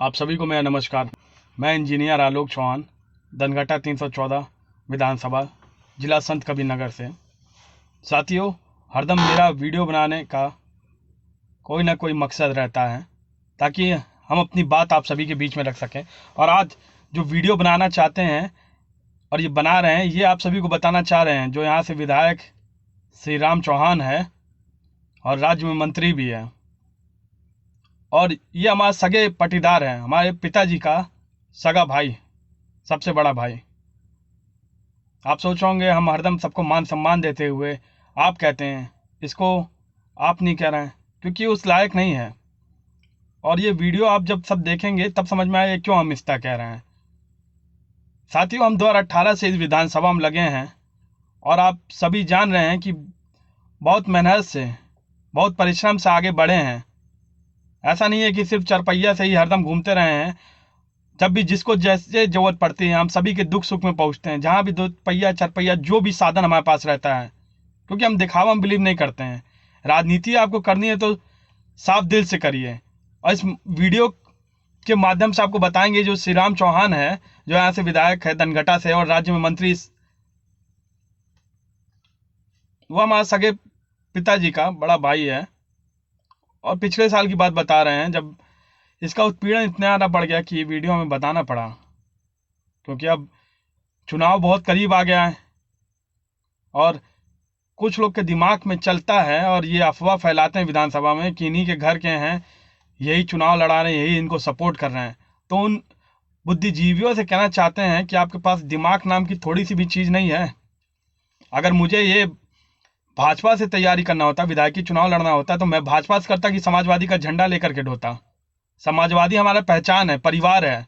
आप सभी को मेरा नमस्कार। मैं इंजीनियर आलोक चौहान, धनघटा 314 विधानसभा, जिला संत कबीर नगर से। साथियों, हरदम मेरा वीडियो बनाने का कोई ना कोई मकसद रहता है ताकि हम अपनी बात आप सभी के बीच में रख सकें। और आज जो वीडियो बनाना चाहते हैं और ये बना रहे हैं, ये आप सभी को बताना चाह रहे हैं। जो यहाँ से विधायक श्री राम चौहान है और राज्य में मंत्री भी है, और ये हमारे सगे पटीदार हैं, हमारे पिताजी का सगा भाई, सबसे बड़ा भाई। आप सोच होंगे हम हरदम सबको मान सम्मान देते हुए आप कहते हैं, इसको आप नहीं कह रहे हैं क्योंकि उस लायक नहीं है। और ये वीडियो आप जब सब देखेंगे तब समझ में आएगा क्यों हम इसका कह रहे हैं। साथियों, हम 2018 से इस विधानसभा में लगे हैं और आप सभी जान रहे हैं कि बहुत मेहनत से, बहुत परिश्रम से आगे बढ़े हैं। ऐसा नहीं है कि सिर्फ चरपहिया से ही हरदम घूमते रहे हैं। जब भी जिसको जैसे जरूरत पड़ती है, हम सभी के दुख सुख में पहुंचते हैं। जहां भी दो पहिया चरपहिया जो भी साधन हमारे पास रहता है, क्योंकि हम दिखावा में बिलीव नहीं करते हैं। राजनीति आपको करनी है तो साफ दिल से करिए। और इस वीडियो के माध्यम से आपको बताएंगे जो श्री राम चौहान है, जो यहाँ से विधायक है धनघटा से और राज्य में मंत्री, वो हमारे सगे पिताजी का बड़ा भाई है। और पिछले साल की बात बता रहे हैं जब इसका उत्पीड़न इतना ज़्यादा बढ़ गया कि ये वीडियो हमें बताना पड़ा, क्योंकि अब चुनाव बहुत करीब आ गया है और कुछ लोग के दिमाग में चलता है और ये अफवाह फैलाते हैं विधानसभा में कि इन्हीं के घर के हैं, यही चुनाव लड़ा रहे हैं, यही इनको सपोर्ट कर रहे हैं। तो उन बुद्धिजीवियों से कहना चाहते हैं कि आपके पास दिमाग नाम की थोड़ी सी भी चीज़ नहीं है। अगर मुझे ये भाजपा से तैयारी करना होता, विधायकी चुनाव लड़ना होता, तो मैं भाजपा से करता कि समाजवादी का झंडा लेकर के ढोता। समाजवादी हमारा पहचान है, परिवार है।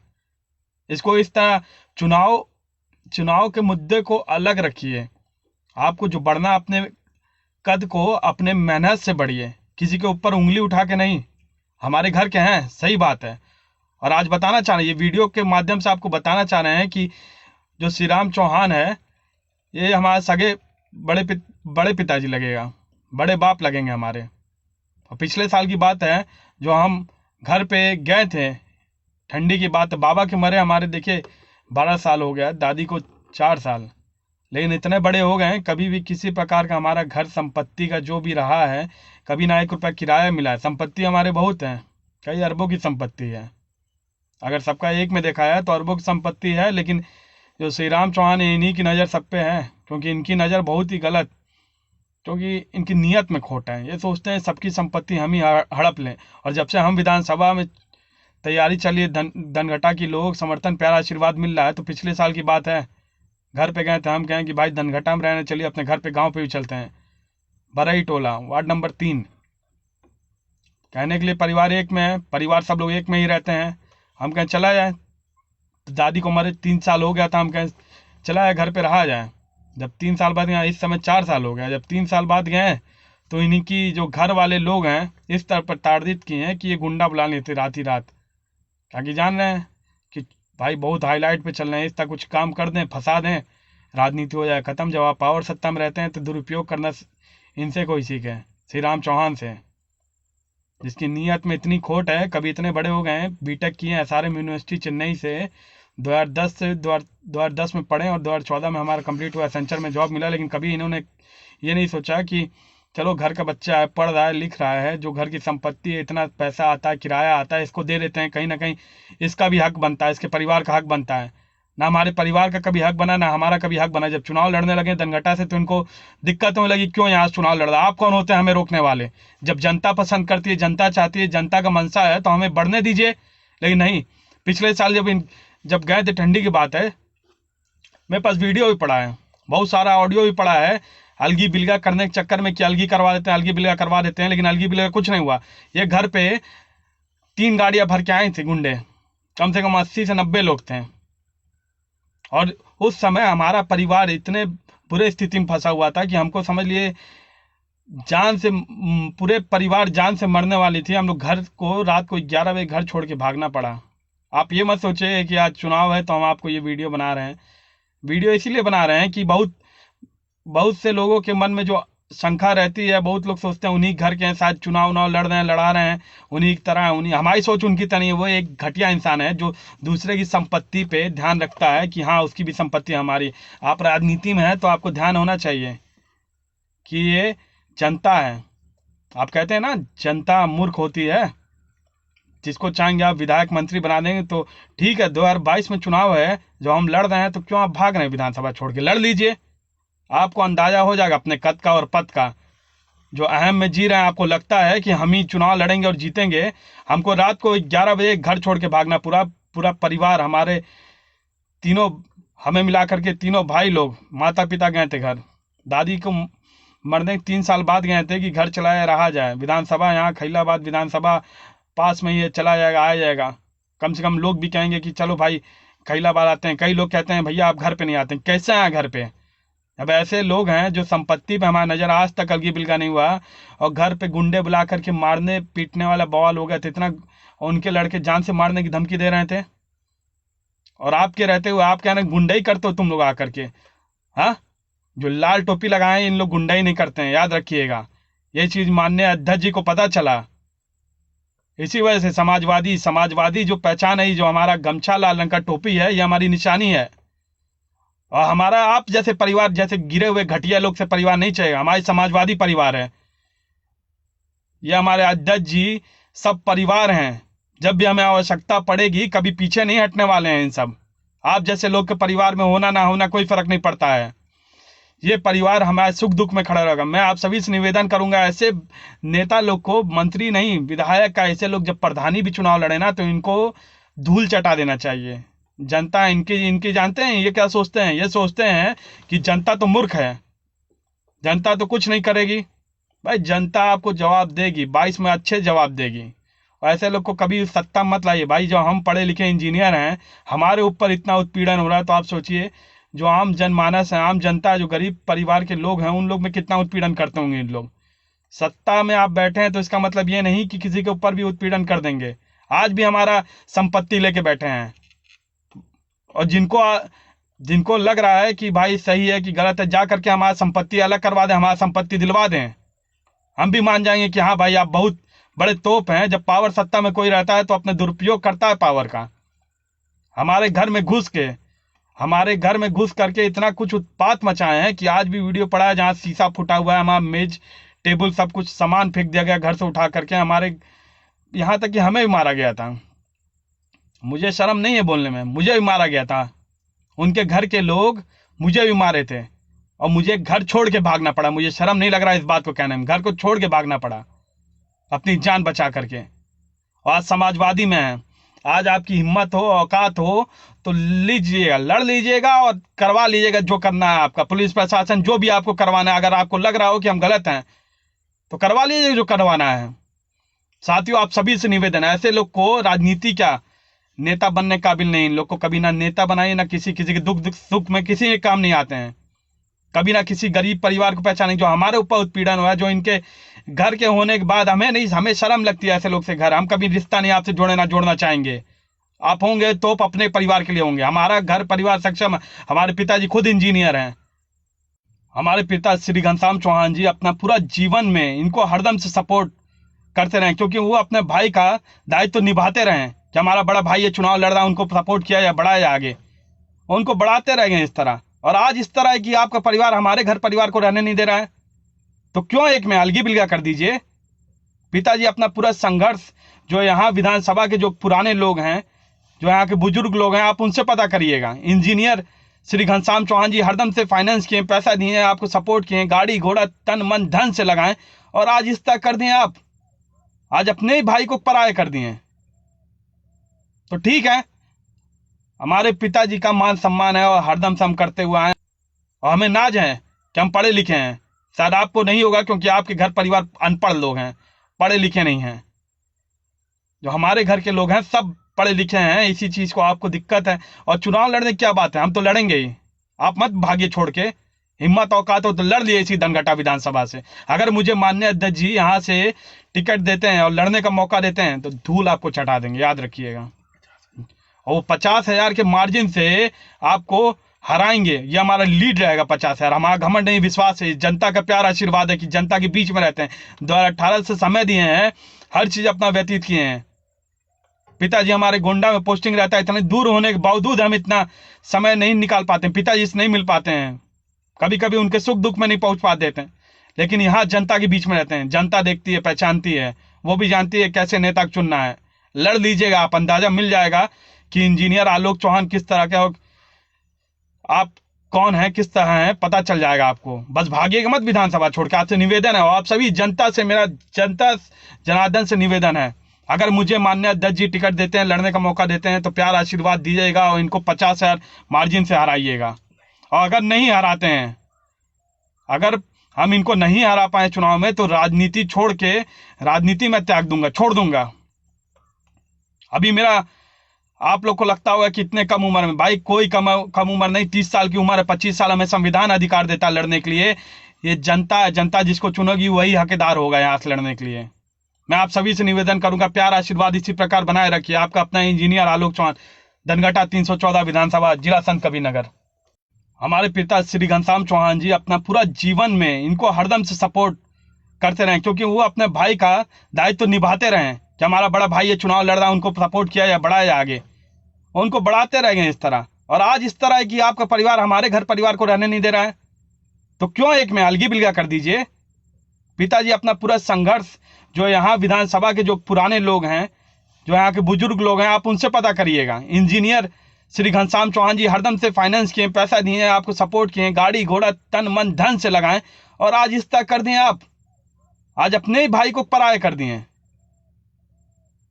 इसको इस तरह चुनाव के मुद्दे को अलग रखिए। आपको जो बढ़ना, अपने कद को अपने मेहनत से बढ़िए, किसी के ऊपर उंगली उठा के नहीं। हमारे घर के हैं, सही बात है। और आज बताना चाह रहे हैं, ये वीडियो के माध्यम से आपको बताना चाह रहे हैं कि जो श्री राम चौहान है, ये हमारे सगे बड़े पिताजी लगेगा, बड़े बाप लगेंगे हमारे। और पिछले साल की बात है, जो हम घर पे गए थे, ठंडी की बात है। बाबा के मरे हमारे देखिए 12 साल हो गया, दादी को 4 साल, लेकिन इतने बड़े हो गए, कभी भी किसी प्रकार का हमारा घर संपत्ति का जो भी रहा है, कभी ना 1 रुपया किराया मिला है। संपत्ति हमारे बहुत है, कई अरबों की संपत्ति है। अगर सबका एक में देखा है तो अरबों की संपत्ति है, लेकिन जो श्री राम चौहान है, इन्हीं की नज़र सब पे है, क्योंकि इनकी नज़र बहुत ही गलत, क्योंकि इनकी नीयत में खोट है। ये सोचते हैं सबकी संपत्ति हम ही हड़प लें। और जब से हम विधानसभा में तैयारी चली, धनघटा की लोग समर्थन, प्यारा आशीर्वाद मिल रहा है। तो पिछले साल की बात है, घर पे गए थे, हम कहें कि भाई धनघटा में रहने चलिए, अपने घर पे गांव पे भी चलते हैं। बरई टोला, वार्ड नंबर 3, कहने के लिए परिवार एक में है, परिवार सब लोग एक में ही रहते हैं। हम कहें चला जाए, तो दादी को मरे 3 साल हो गया था, हम कहें चला जाए घर पे रहा जाए। जब 3 साल बाद गए, इस समय 4 साल हो गया, जब 3 साल बाद गए तो इन्हीं की जो घर वाले लोग हैं इस तरह पर ताड़ित किए हैं कि ये गुंडा बुला लेते रात ही रात, ताकि जान रहे हैं कि भाई बहुत हाईलाइट पे चल रहे हैं, इस तरह कुछ काम कर दें, फंसा दें, राजनीति हो जाए खत्म। जब आप पावर सत्ता में रहते हैं तो दुरुपयोग करना इनसे कोई सीखे, श्री राम चौहान से, जिसकी नीयत में इतनी खोट है। कभी इतने बड़े हो गए हैं, बीटेक किए हैं SRM यूनिवर्सिटी चेन्नई से, 2010 में पढ़े और 2014 में हमारा कंप्लीट हुआ, एसेंचर में जॉब मिला। लेकिन कभी इन्होंने ये नहीं सोचा कि चलो घर का बच्चा है, पढ़ रहा है, लिख रहा है, जो घर की संपत्ति है, इतना पैसा आता है, किराया आता है, इसको दे देते हैं। कहीं ना कहीं इसका भी हक बनता है, इसके परिवार का हक बनता है। ना हमारे परिवार का कभी हक बना, ना हमारा कभी हक बना। जब चुनाव लड़ने लगे धनघटा से तो इनको दिक्कत होने लगी, क्यों यहाँ चुनाव लड़ रहा है, आप कौन होते हैं हमें रोकने वाले। जब जनता पसंद करती है, जनता चाहती है, जनता का मंशा है, तो हमें बढ़ने दीजिए। लेकिन नहीं। पिछले साल जब गए थे, ठंडी की बात है, मेरे पास वीडियो भी पड़ा है, बहुत सारा ऑडियो भी पड़ा है, अलगी बिलगा करने के चक्कर में कि अलगी करवा देते हैं, अलगी बिलगा करवा देते हैं, लेकिन अलगी बिलगा कुछ नहीं हुआ। ये घर पे 3 गाड़ियां भर के आए थे गुंडे, कम से कम 80 से 90 लोग थे। और उस समय हमारा परिवार इतने बुरे स्थिति में फंसा हुआ था कि हमको समझ लिए जान से, पूरे परिवार जान से मरने वाली थी। हम लोग घर को रात को 11 बजे घर छोड़ के भागना पड़ा। आप ये मत सोचिए कि आज चुनाव है तो हम आपको ये वीडियो बना रहे हैं। वीडियो इसीलिए बना रहे हैं कि बहुत से लोगों के मन में जो शंका रहती है, बहुत लोग सोचते हैं उन्हीं घर के हैं, शायद चुनाव उनाव लड़ रहे हैं, लड़ा रहे हैं, उन्हीं की तरह उन्हीं, हमारी सोच उनकी तरह नहीं है। वो एक घटिया इंसान है जो दूसरे की संपत्ति पे ध्यान रखता है कि हाँ उसकी भी संपत्ति हमारी। आप राजनीति में हैं तो आपको ध्यान होना चाहिए कि ये जनता है। आप कहते हैं ना जनता मूर्ख होती है, जिसको चाहेंगे आप विधायक मंत्री बना देंगे तो ठीक है। 2022 में चुनाव है जो हम लड़ रहे हैं, तो क्यों आप भाग रहे हैं विधानसभा छोड़ के? लड़ लीजिए, आपको अंदाजा हो जाएगा अपने कद का और पद का। जो अहम में जी रहे हैं, आपको लगता है कि हम ही चुनाव लड़ेंगे और जीतेंगे। हमको रात को 11 बजे घर छोड़ के भागना, पूरा पूरा परिवार, हमारे तीनों, हमें मिला करके तीनों भाई लोग, माता पिता गए थे घर, दादी को मरने के 3 साल बाद गए थे कि घर चलाया रहा जाए। विधानसभा यहाँ खैलाबाद विधानसभा पास में ही है, चला जाएगा आ जाएगा। कम से कम लोग भी कहेंगे कि चलो भाई खैलाबाद आते हैं। कई लोग कहते हैं भैया आप घर पे नहीं आते, कैसे आए घर पे? अब ऐसे लोग हैं जो संपत्ति पे हमारा नजर आज तक अलगी बिलगा नहीं हुआ, और घर पे गुंडे बुला करके मारने पीटने वाला बवाल हो गया था इतना, उनके लड़के जान से मारने की धमकी दे रहे थे। और आपके रहते हुए आप क्या ना गुंडा ही करते हो तुम लोग आकर के? हाँ, जो लाल टोपी लगाए इन लोग गुंडा ही नहीं करते हैं, याद रखिएगा। ये चीज माननीय अध्यक्ष जी को पता चला, इसी वजह से समाजवादी जो पहचान है, जो हमारा गमछा लाल रंग का टोपी है, ये हमारी निशानी है। और हमारा आप जैसे परिवार, जैसे गिरे हुए घटिया लोग से परिवार नहीं चाहिए, हमारी समाजवादी परिवार है। ये हमारे अध्यक्ष जी सब परिवार हैं, जब भी हमें आवश्यकता पड़ेगी कभी पीछे नहीं हटने वाले हैं इन सब। आप जैसे लोग के परिवार में होना ना होना कोई फर्क नहीं पड़ता है, ये परिवार हमारे सुख दुख में खड़ा रहेगा। मैं आप सभी से निवेदन करूंगा, ऐसे नेता लोग को, मंत्री नहीं विधायक का, ऐसे लोग जब प्रधानी भी चुनाव लड़े ना तो इनको धूल चटा देना चाहिए। जनता इनकी जानते हैं ये क्या सोचते हैं? ये सोचते हैं कि जनता तो मूर्ख है, जनता तो कुछ नहीं करेगी। भाई जनता आपको जवाब देगी, 22 में अच्छे जवाब देगी। और ऐसे लोग को कभी सत्ता मत लाइए भाई। जो हम पढ़े लिखे इंजीनियर हैं, हमारे ऊपर इतना उत्पीड़न हो रहा है, तो आप सोचिए जो आम जनमानस है, आम जनता, जो गरीब परिवार के लोग हैं, उन लोग में कितना उत्पीड़न करते होंगे इन लोग। सत्ता में आप बैठे हैं तो इसका मतलब ये नहीं कि किसी के ऊपर भी उत्पीड़न कर देंगे। आज भी हमारा संपत्ति लेके बैठे हैं, और जिनको लग रहा है कि भाई सही है कि गलत है, जा करके हमारा संपत्ति अलग करवा दें, हमारा संपत्ति दिलवा दें, हम भी मान जाएंगे कि हाँ भाई आप बहुत बड़े तोप हैं। जब पावर सत्ता में कोई रहता है तो अपने दुरुपयोग करता है पावर का। हमारे घर में घुस करके इतना कुछ उत्पात मचाए हैं कि आज भी वीडियो पड़ा है जहां शीशा फूटा हुआ है, हमारा मेज टेबल सब कुछ सामान फेंक दिया गया घर से उठा करके। हमारे यहाँ तक कि हमें भी मारा गया था। मुझे शर्म नहीं है बोलने में, मुझे भी मारा गया था। उनके घर के लोग मुझे भी मारे थे और मुझे घर छोड़ के भागना पड़ा। मुझे शर्म नहीं लग रहा इस बात को कहने में, घर को छोड़ के भागना पड़ा अपनी जान बचा करके। और आज समाजवादी में है, आज आपकी हिम्मत हो, औकात हो तो लीजिएगा, लड़ लीजिएगा और करवा लीजिएगा जो करना है आपका। पुलिस प्रशासन जो भी आपको करवाना है, अगर आपको लग रहा हो कि हम गलत हैं तो करवा लीजिएगा जो करवाना है। साथियों, आप सभी से निवेदन है, ऐसे लोग को राजनीति क्या नेता बनने काबिल नहीं। इन लोग को कभी ना नेता बनाइए, ना किसी के दुख सुख में किसी के काम नहीं आते हैं। कभी ना किसी गरीब परिवार को पहचाने। जो हमारे ऊपर उत्पीड़न हुआ है, जो इनके घर के होने के बाद हमें शर्म लगती है ऐसे लोग से घर। हम कभी रिश्ता नहीं आपसे जोड़ना चाहेंगे। आप होंगे तो अपने परिवार के लिए होंगे। हमारा घर परिवार सक्षम, हमारे पिताजी खुद इंजीनियर हैं। हमारे पिता श्री घनश्याम चौहान जी अपना पूरा जीवन में इनको हरदम से सपोर्ट करते रहे, क्योंकि वो अपने भाई का दायित्व तो निभाते रहे कि हमारा बड़ा भाई ये चुनाव लड़ रहा है, उनको सपोर्ट किया या बढ़ाया आगे, उनको बढ़ाते रह गए इस तरह। और आज इस तरह है कि आपका परिवार हमारे घर परिवार को रहने नहीं दे रहा है, तो क्यों एक में अलगी बिलगा कर दीजिए। पिताजी अपना पूरा संघर्ष, जो यहाँ विधानसभा के जो पुराने लोग हैं, जो यहाँ के बुजुर्ग लोग हैं, आप उनसे पता करिएगा। इंजीनियर श्री घनश्याम चौहान जी हरदम से फाइनेंस किए, पैसा दिए, आपको सपोर्ट किए, गाड़ी घोड़ा तन मन धन से लगाएं, और आज इस तरह कर दिए आप। आज अपने ही भाई को पराये कर दिए। तो ठीक है, हमारे पिताजी का मान सम्मान है और हरदम से हम करते हुए आए, और हमें नाज है कि हम पढ़े लिखे हैं। शायद आपको नहीं होगा क्योंकि आपके घर परिवार अनपढ़ लोग हैं, पढ़े लिखे नहीं हैं। जो हमारे घर के लोग हैं सब पढ़े लिखे हैं, इसी चीज को आपको दिक्कत है। और चुनाव लड़ने की क्या बात है, हम तो लड़ेंगे ही। आप मत भागिए छोड़ के, हिम्मत औकात हो तो लड़ लिए इसी धनघटा विधानसभा से। अगर मुझे माननीय अध्यक्ष जी यहाँ से टिकट देते हैं और लड़ने का मौका देते हैं तो धूल आपको चटा देंगे, याद रखिएगा। और वो 50,000 के मार्जिन से आपको हराएंगे, ये हमारा लीड रहेगा 50,000। हमारा घमंड नहीं, विश्वास है, जनता का प्यार आशीर्वाद है कि जनता के बीच में रहते हैं। 2018 से समय दिए हैं, हर चीज अपना व्यतीत किए हैं। पिताजी हमारे गोंडा में पोस्टिंग रहता है, इतने दूर होने के बावजूद हम इतना समय नहीं निकाल पाते हैं, पिताजी से नहीं मिल पाते हैं, कभी कभी उनके सुख दुख में नहीं पहुंच पाते देते हैं। लेकिन यहाँ जनता के बीच में रहते हैं, जनता देखती है, पहचानती है, वो भी जानती है कैसे नेता को चुनना है। लड़ लीजिएगा, आप अंदाजा मिल जाएगा कि इंजीनियर आलोक चौहान किस तरह के हो, आप कौन है, किस तरह है, पता चल जाएगा आपको। बस भागिएगा मत विधानसभा छोड़ के। आपसे निवेदन है, और आप सभी जनता से, मेरा जनता जनार्दन से निवेदन है, अगर मुझे माननीय अध्यक्ष जी टिकट देते हैं, लड़ने का मौका देते हैं, तो प्यार आशीर्वाद दीजिएगा और इनको 50,000 मार्जिन से हराइएगा। और अगर नहीं हराते हैं, अगर हम इनको नहीं हरा पाए चुनाव में, तो राजनीति छोड़ के, राजनीति में त्याग दूंगा, छोड़ दूंगा। अभी मेरा, आप लोग को लगता होगा कि इतने कम उम्र में, भाई कोई कम उम्र नहीं, 30 साल की उम्र है, 25 साल हमें संविधान अधिकार देता है लड़ने के लिए। ये जनता है, जनता जिसको चुनेगी वही हकदार होगा यहाँ से लड़ने के लिए। मैं आप सभी से निवेदन करूंगा, प्यार आशीर्वाद इसी प्रकार बनाए रखिए। आपका अपना इंजीनियर आलोक चौहान, धनघटा 314 विधानसभा, जिला संत कबीरनगर। हमारे पिता श्री घनश्याम चौहान जी अपना पूरा जीवन में इनको हरदम से सपोर्ट करते रहे, क्योंकि वो अपने भाई का दायित्व निभाते रहे कि हमारा बड़ा भाई ये चुनाव लड़ रहा है, उनको सपोर्ट किया या बढ़ाया आगे, उनको बढ़ाते रह गए इस तरह। और आज इस तरह है कि आपका परिवार हमारे घर परिवार को रहने नहीं दे रहा है, तो क्यों एक में अलगी बिलगा कर दीजिए। पिताजी अपना पूरा संघर्ष, जो यहाँ विधानसभा के जो पुराने लोग हैं, जो यहाँ के बुजुर्ग लोग हैं, आप उनसे पता करिएगा। इंजीनियर श्री घनश्याम चौहान जी हरदम से फाइनेंस किए, पैसा दिए, आपको सपोर्ट किए, गाड़ी घोड़ा तन मन धन से लगाएं, और आज इस तरह कर दिए आप, आज अपने ही भाई को पराया कर दिए।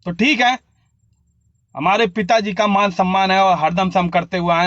तो ठीक है, हमारे पिताजी का मान सम्मान है और हरदम से हम करते हुए आए।